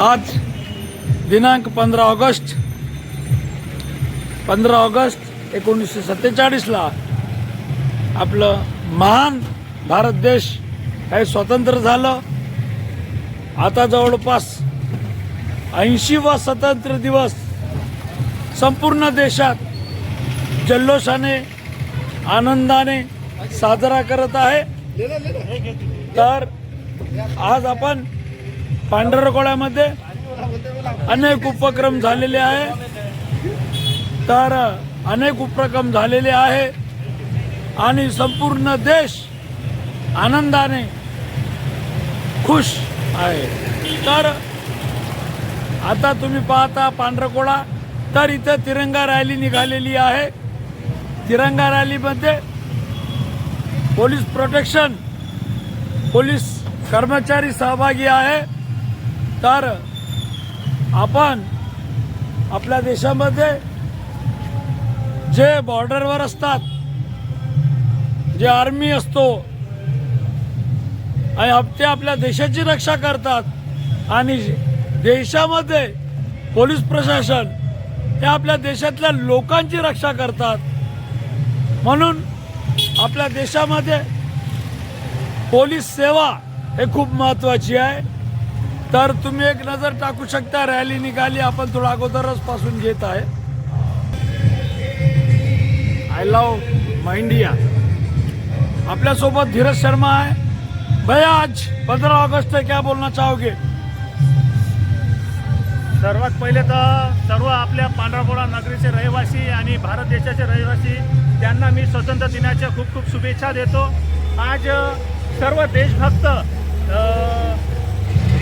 आज दिनांक 15 ऑगस्ट 1947 ला आपलं महान भारत देश हे स्वतंत्र झालं। आता जवळपास 80वा स्वतंत्र दिवस संपूर्ण देशात जल्लोषाने आनंदाने साजरा करत आहे। तर आज आपण पांढरकवड्यामध्ये अनेक उपक्रम झालेले आहे। तर अनेक उपक्रम झालेले आहे आणि संपूर्ण देश आनंदाने खुश आहे। तर आता तुम्ही पाहता पांढरकवडा, तर इथे तिरंगा रॅली निघालेली आहे। तिरंगा रॅलीमध्ये पोलीस प्रोटेक्शन, पोलीस कर्मचारी सहभागी आहे। तर आपण आपल्या देशामध्ये जे बॉर्डरवर असतात, जे आर्मी असतो आणि ते आपल्या देशाची रक्षा करतात आणि देशामध्ये पोलीस प्रशासन ते आपल्या देशातल्या लोकांची रक्षा करतात। म्हणून आपल्या देशामध्ये पोलीस सेवा हे खूप महत्त्वाची आहे। तर तुम्ही एक नजर टाकू शकता, रॅली निघाली, आपण थोडा अगोदरच पासून घेत आहे। I love my India. आपल्या सोबत धीरज शर्मा आहे। भैया, आज 15 ऑगस्ट है, क्या बोलना चाहोगे? सर्वात पहिले तर सर्व आपल्या पांढरकवडा नगरीचे रहिवासी आणि भारत देशाचे रहिवासी त्यांना मी स्वातंत्र्य दिनाच्या खूप खूप शुभेच्छा देतो। आज सर्व देशभक्त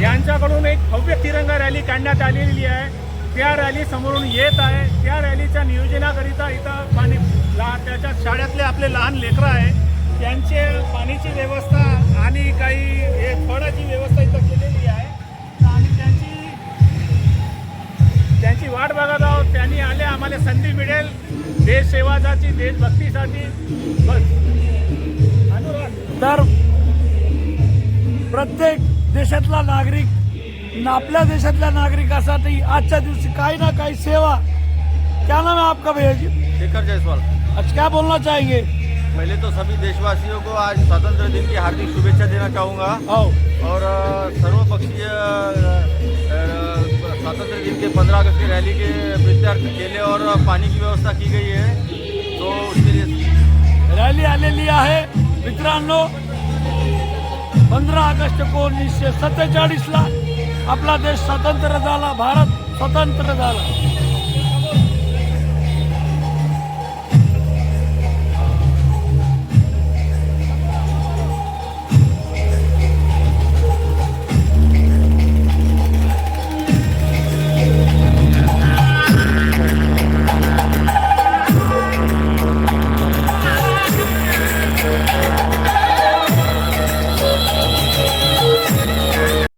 यांच्याकडून एक भव्य तिरंगा रॅली काढण्यात आलेली आहे। त्या रॅली समोरून येत आहे। त्या रॅलीच्या नियोजनाकरिता इथं त्याच्यात शाळेतले आपले लहान लेकरं आहे, त्यांचे पाण्याची व्यवस्था आणि काही फळाची व्यवस्था इथं केलेली आहे आणि त्यांची वाट बघत आहोत। त्यांनी आले, आम्हाला संधी मिळेल देशसेवासाठी, देशभक्तीसाठी बस अनुराग। तर प्रत्येक देशातला नागरिक आपल्या देशातल्या नागरिकासाठी आजच्या दिवशी काही ना काही सेवा। क्या नाम है आपका भैया जी? शेखर जायसवाल। आज क्या बोलना चाहेंगे? पहले तो सभी देशवासियों को आज स्वतंत्र दिन की हार्दिक शुभेच्छा देना चाहूँगा और सर्वपक्षीय स्वतंत्र दिन के 15 अगस्त की रैली के प्रत्यार्थ केले और पानी की व्यवस्था की गई है, तो उसके लिए रॅली आलेली आहे। मित्रांनो, 15 ऑगस्ट 1947 ला आपला देश स्वतंत्र झाला, भारत स्वतंत्र झाला।